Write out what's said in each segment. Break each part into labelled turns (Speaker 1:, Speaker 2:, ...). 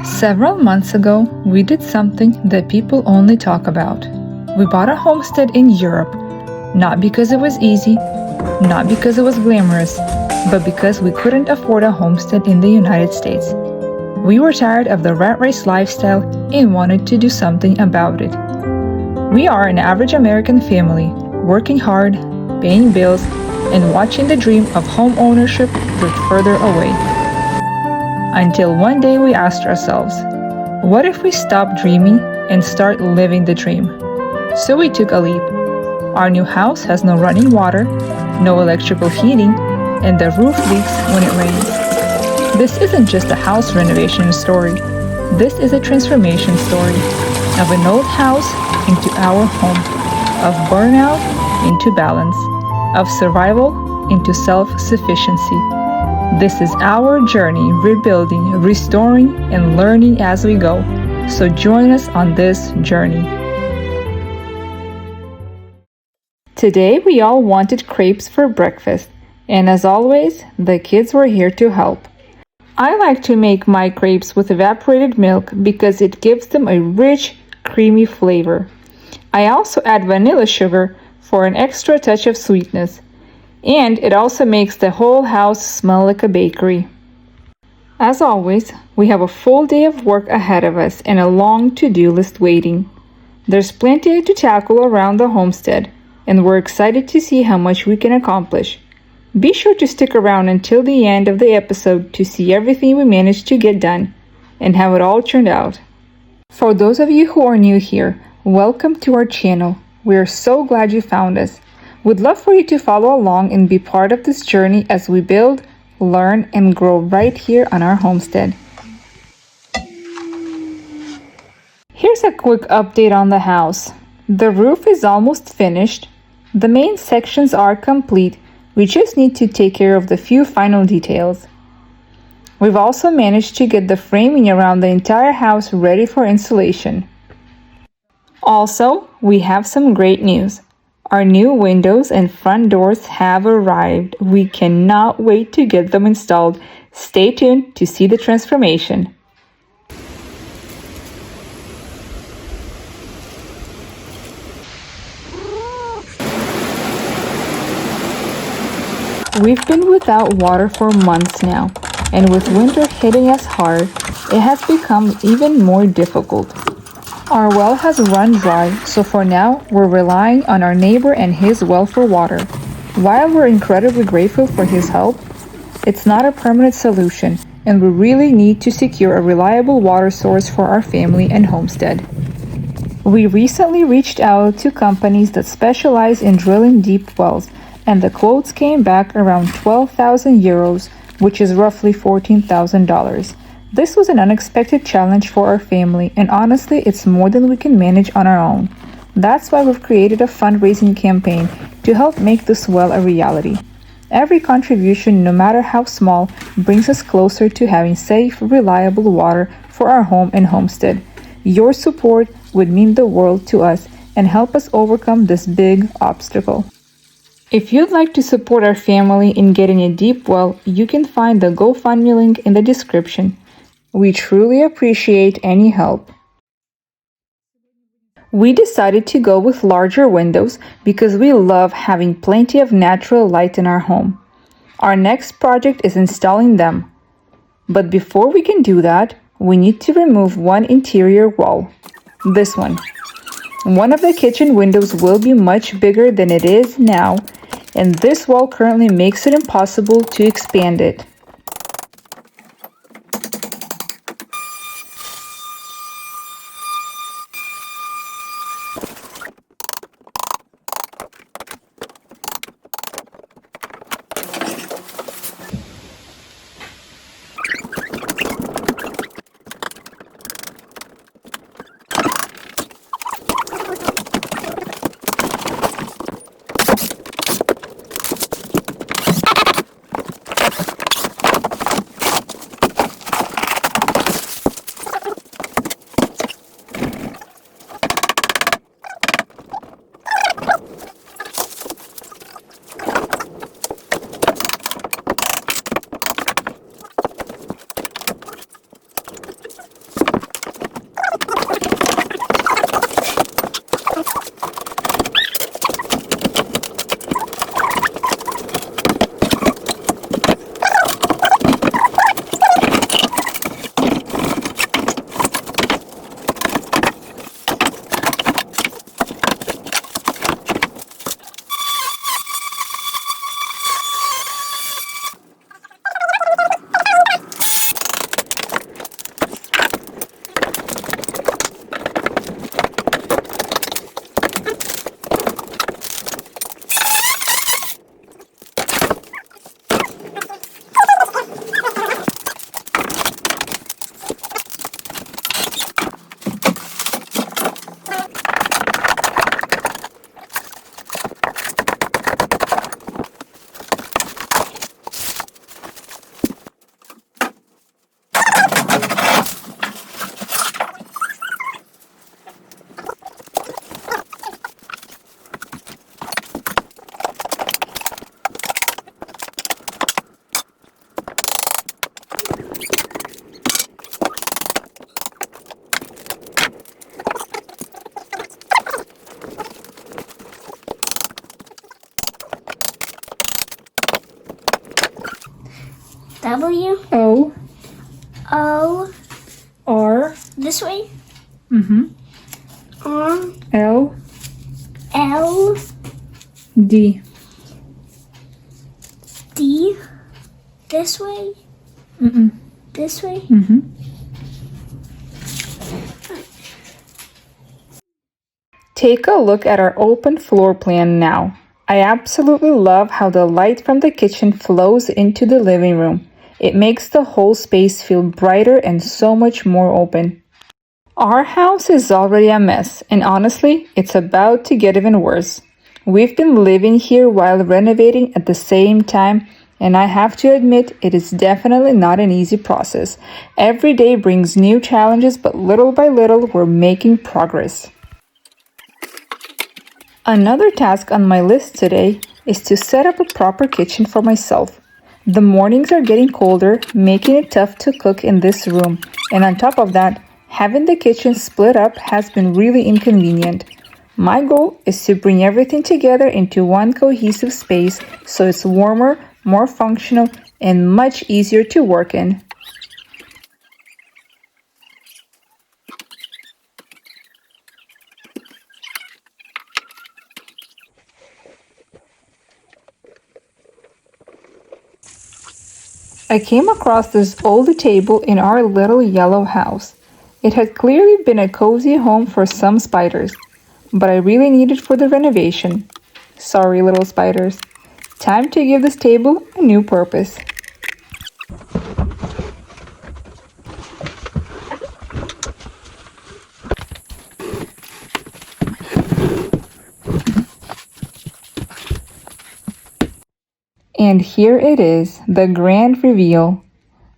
Speaker 1: Several months ago, we did something that people only talk about. We bought a homestead in Europe, not because it was easy, not because it was glamorous, but because we couldn't afford a homestead in the United States. We were tired of the rat race lifestyle and wanted to do something about it. We are an average American family, working hard, paying bills, and watching the dream of home ownership drift further away. Until one day we asked ourselves, what if we stop dreaming and start living the dream? So we took a leap. Our new house has no running water, no electrical heating, and the roof leaks when it rains. This isn't just a house renovation story. This is a transformation story of an old house into our home, of burnout into balance, of survival into self-sufficiency. This is our journey, rebuilding, restoring, and learning as we go. So join us on this journey. Today we all wanted crepes for breakfast, and as always, the kids were here to help. I like to make my crepes with evaporated milk because it gives them a rich, creamy flavor. I also add vanilla sugar for an extra touch of sweetness. And it also makes the whole house smell like a bakery. As always, we have a full day of work ahead of us and a long to-do list waiting. There's plenty to tackle around the homestead, and we're excited to see how much we can accomplish. Be sure to stick around until the end of the episode to see everything we managed to get done and how it all turned out. For those of you who are new here, welcome to our channel. We are so glad you found us. We'd love for you to follow along and be part of this journey as we build, learn, and grow right here on our homestead. Here's a quick update on the house. The roof is almost finished. The main sections are complete. We just need to take care of the few final details. We've also managed to get the framing around the entire house ready for installation. Also, we have some great news. Our new windows and front doors have arrived. We cannot wait to get them installed. Stay tuned to see the transformation. We've been without water for months now, and with winter hitting us hard, it has become even more difficult. Our well has run dry, so for now, we're relying on our neighbor and his well for water. While we're incredibly grateful for his help, it's not a permanent solution, and we really need to secure a reliable water source for our family and homestead. We recently reached out to companies that specialize in drilling deep wells, and the quotes came back around 12,000 euros, which is roughly $14,000. This was an unexpected challenge for our family, and honestly, it's more than we can manage on our own. That's why we've created a fundraising campaign to help make this well a reality. Every contribution, no matter how small, brings us closer to having safe, reliable water for our home and homestead. Your support would mean the world to us and help us overcome this big obstacle. If you'd like to support our family in getting a deep well, you can find the GoFundMe link in the description. We truly appreciate any help. We decided to go with larger windows because we love having plenty of natural light in our home. Our next project is installing them. But before we can do that, we need to remove one interior wall. This one. One of the kitchen windows will be much bigger than it is now, and this wall currently makes it impossible to expand it.
Speaker 2: W.
Speaker 1: O.
Speaker 2: O.
Speaker 1: R.
Speaker 2: This way.
Speaker 1: L.
Speaker 2: L.
Speaker 1: D.
Speaker 2: D. This way. This way.
Speaker 1: Take a look at our open floor plan now. I absolutely love how the light from the kitchen flows into the living room. It makes the whole space feel brighter and so much more open. Our house is already a mess, and honestly, it's about to get even worse. We've been living here while renovating at the same time, and I have to admit it is definitely not an easy process. Every day brings new challenges, but little by little we're making progress. Another task on my list today is to set up a proper kitchen for myself. The mornings are getting colder, making it tough to cook in this room, and on top of that, having the kitchen split up has been really inconvenient. My goal is to bring everything together into one cohesive space so it's warmer, more functional, and much easier to work in. I came across this old table in our little yellow house. It had clearly been a cozy home for some spiders, but I really need it for the renovation. Sorry, little spiders. Time to give this table a new purpose. And here it is, the grand reveal.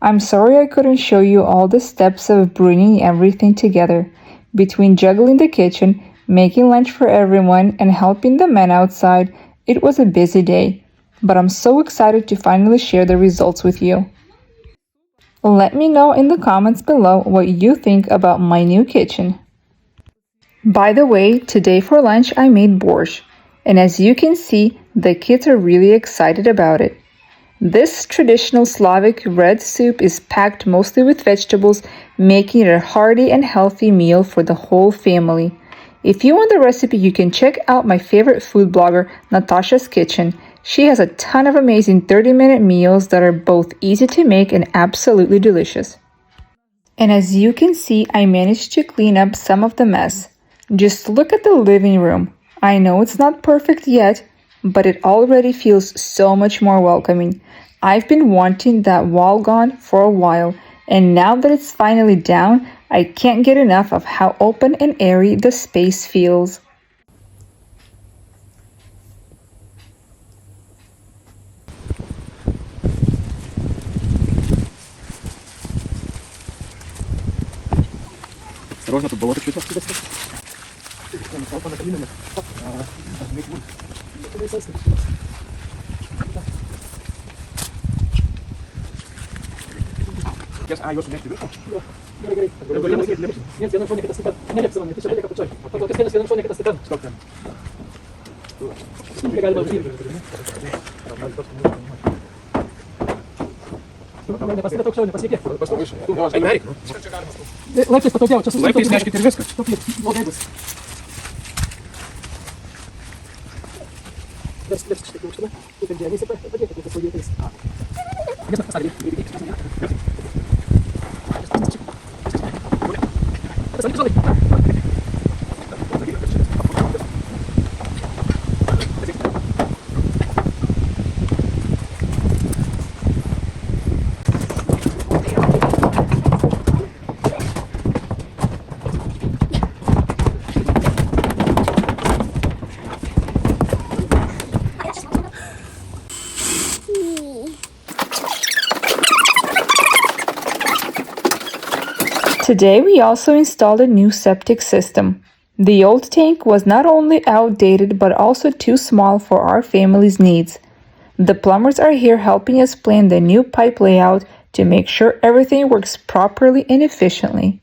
Speaker 1: I'm sorry I couldn't show you all the steps of bringing everything together. Between juggling the kitchen, making lunch for everyone, and helping the men outside, it was a busy day. But I'm so excited to finally share the results with you. Let me know in the comments below what you think about my new kitchen. By the way, today for lunch I made borscht, and as you can see, the kids are really excited about it. This traditional Slavic red soup is packed mostly with vegetables, making it a hearty and healthy meal for the whole family. If you want the recipe, you can check out my favorite food blogger, Natasha's Kitchen. She has a ton of amazing 30-minute meals that are both easy to make and absolutely delicious. And as you can see, I managed to clean up some of the mess. Just look at the living room. I know it's not perfect yet, but it already feels so much more welcoming. I've been wanting that wall gone for a while, and now that it's finally down, I can't get enough of how open and airy the space feels.
Speaker 3: Осторожно, тут болото чуть отсюда. Yo soy este. Нет, я на фоне катастрофа. Не лепся вам, ты что как почой. А потом ты на фоне катастрофа. Сколько? Легально вообще. Не посмотри только что, не посмотри. Просто выше. Ай, Марик. Лепси, что делать? Что лепси, снежки перевеска. Что пьет? Вот это. Лепси, что ты учила? Тут где они сыпают, это свой интерес. Ясно, посмотри.
Speaker 1: Today we also installed a new septic system. The old tank was not only outdated but also too small for our family's needs. The plumbers are here helping us plan the new pipe layout to make sure everything works properly and efficiently.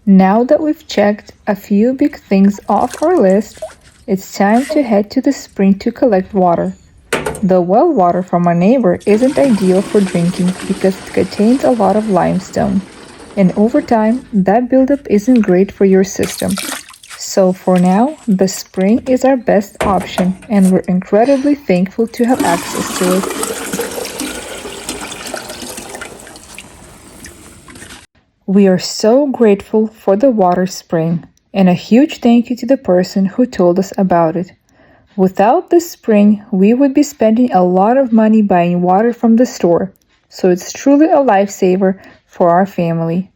Speaker 1: Now that we've checked a few big things off our list, it's time to head to the spring to collect water. The well water from our neighbor isn't ideal for drinking because it contains a lot of limestone, and over time, that buildup isn't great for your system. So for now, the spring is our best option, and we're incredibly thankful to have access to it. We are so grateful for the water spring, and a huge thank you to the person who told us about it. Without this spring, we would be spending a lot of money buying water from the store, so it's truly a lifesaver for our family.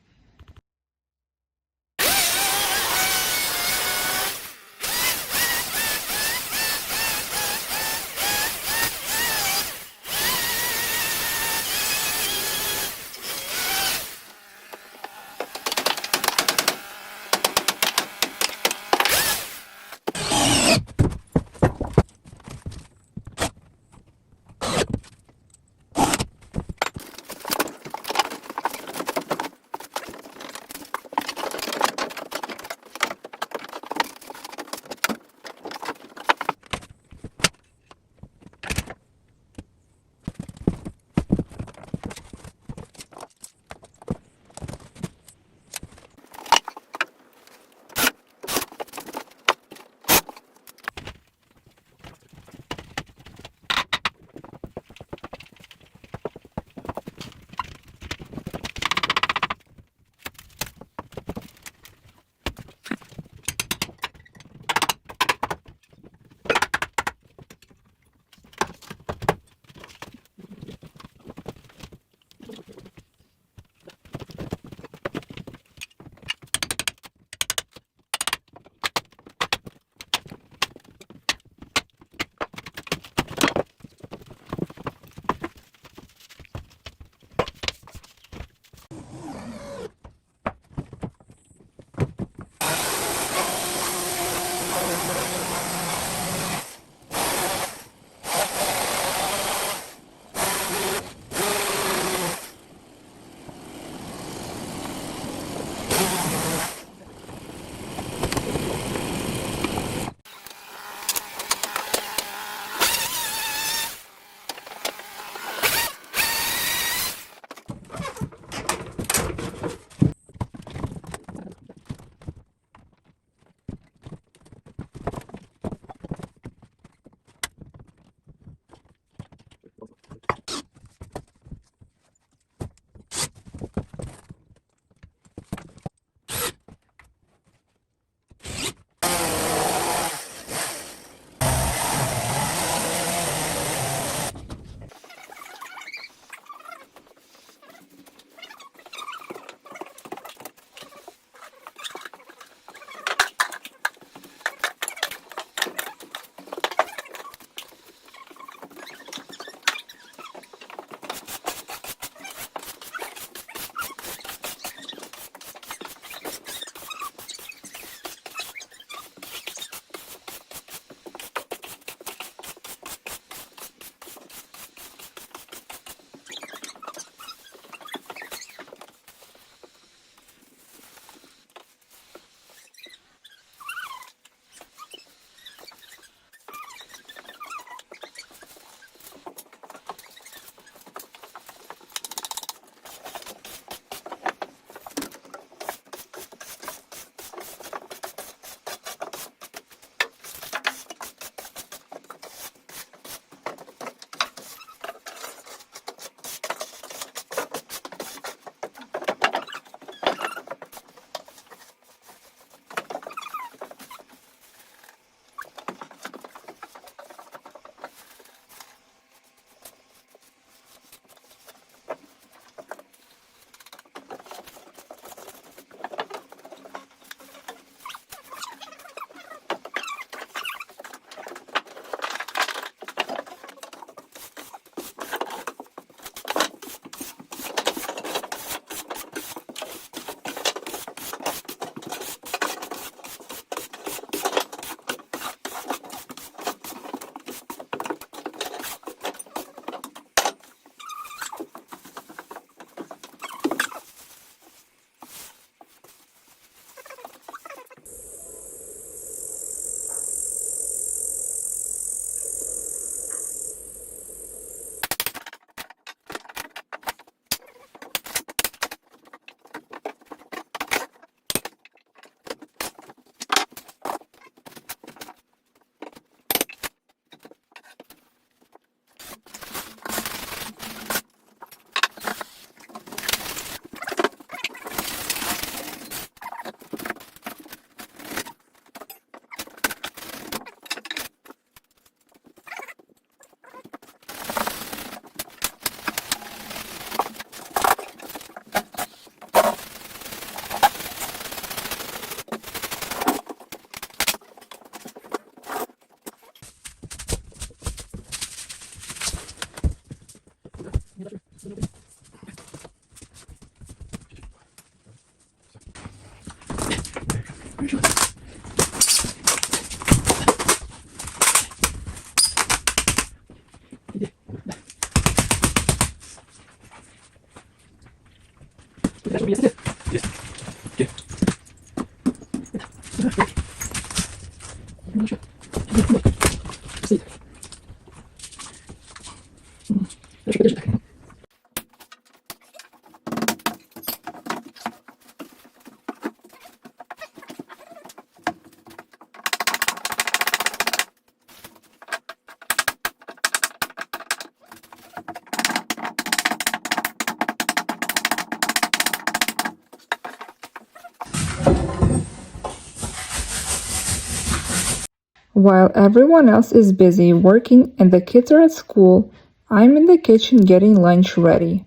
Speaker 1: While everyone else is busy working and the kids are at school, I'm in the kitchen getting lunch ready.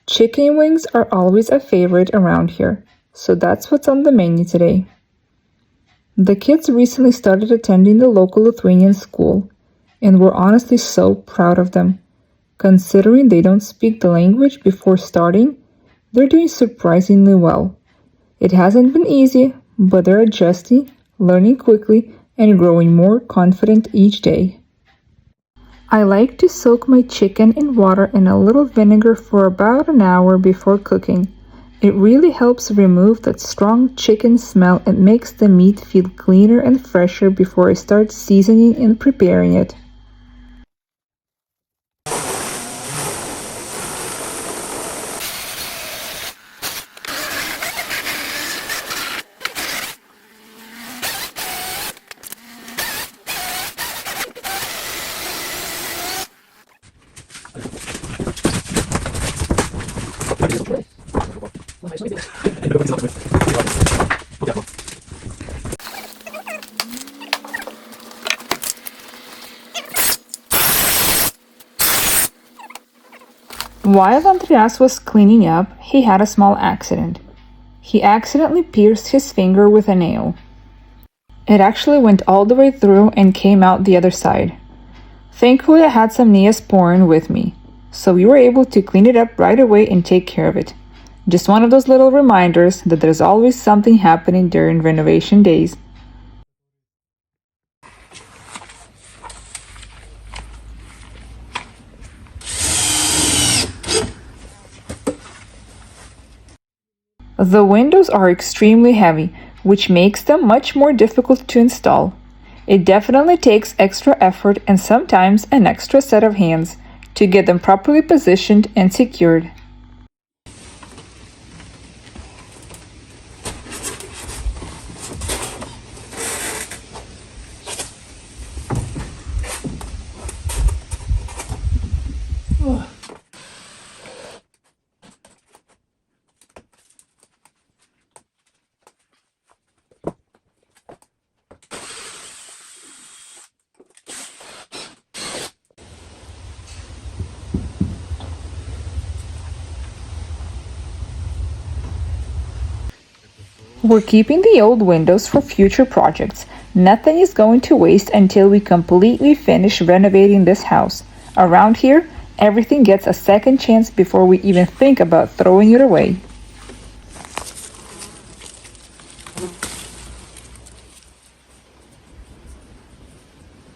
Speaker 1: Chicken wings are always a favorite around here, so that's what's on the menu today. The kids recently started attending the local Lithuanian school, and we're honestly so proud of them. Considering they don't speak the language before starting, they're doing surprisingly well. It hasn't been easy, but they're adjusting, learning quickly, and growing more confident each day. I like to soak my chicken in water and a little vinegar for about an hour before cooking. It really helps remove that strong chicken smell and makes the meat feel cleaner and fresher before I start seasoning and preparing it. While Andreas was cleaning up, he had a small accident. He accidentally pierced his finger with a nail. It actually went all the way through and came out the other side. Thankfully, I had some Neosporin with me, so we were able to clean it up right away and take care of it. Just one of those little reminders that there's always something happening during renovation days. The windows are extremely heavy, which makes them much more difficult to install. It definitely takes extra effort and sometimes an extra set of hands to get them properly positioned and secured. We're keeping the old windows for future projects. Nothing is going to waste until we completely finish renovating this house. Around here, everything gets a second chance before we even think about throwing it away.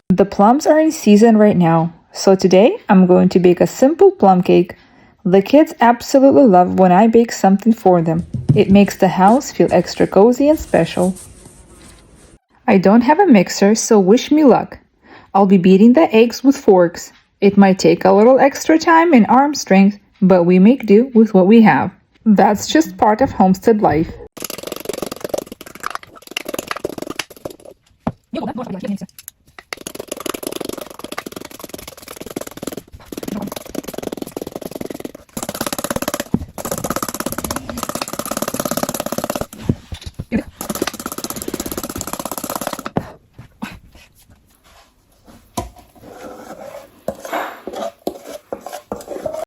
Speaker 1: The plums are in season right now, so today I'm going to bake a simple plum cake. The kids absolutely love when I bake something for them. It makes the house feel extra cozy and special. I don't have a mixer, so wish me luck. I'll be beating the eggs with forks. It might take a little extra time and arm strength, but we make do with what we have. That's just part of homestead life.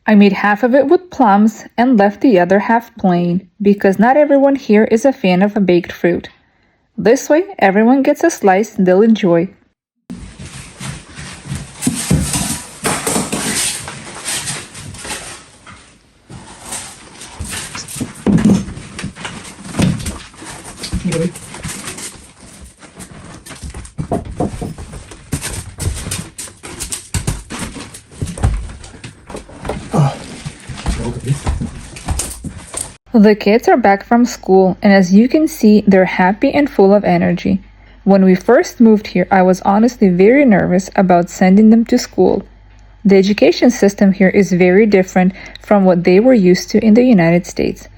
Speaker 1: I made half of it with plums and left the other half plain because not everyone here is a fan of a baked fruit. This way, everyone gets a slice they'll enjoy. The kids are back from school, and as you can see, they're happy and full of energy. When we first moved here, I was honestly very nervous about sending them to school. The education system here is very different from what they were used to in the United States,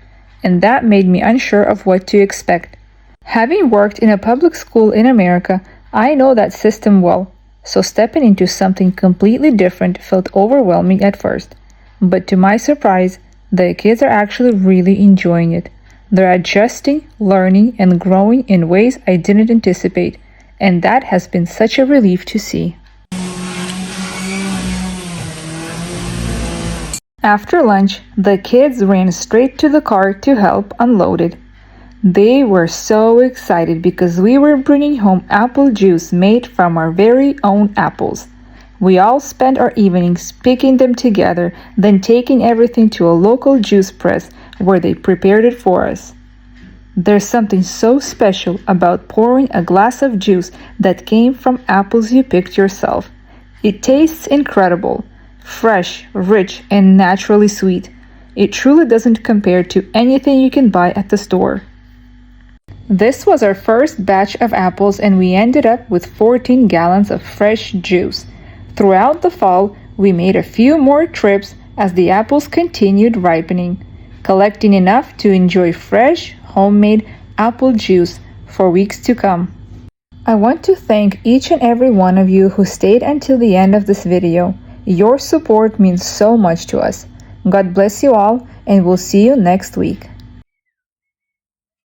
Speaker 1: and that made me unsure of what to expect. Having worked in a public school in America, I know that system well, so stepping into something completely different felt overwhelming at first. But to my surprise, the kids are actually really enjoying it. They're adjusting, learning, and growing in ways I didn't anticipate, and that has been such a relief to see. After lunch, the kids ran straight to the car to help unload it. They were so excited because we were bringing home apple juice made from our very own apples. We all spent our evenings picking them together, then taking everything to a local juice press where they prepared it for us. There's something so special about pouring a glass of juice that came from apples you picked yourself. It tastes incredible, fresh, rich, and naturally sweet. It truly doesn't compare to anything you can buy at the store. This was our first batch of apples, and we ended up with 14 gallons of fresh juice. Throughout the fall, we made a few more trips as the apples continued ripening, collecting enough to enjoy fresh, homemade apple juice for weeks to come. I want to thank each and every one of you who stayed until the end of this video. Your support means so much to us. God bless you all, and we'll see you next week.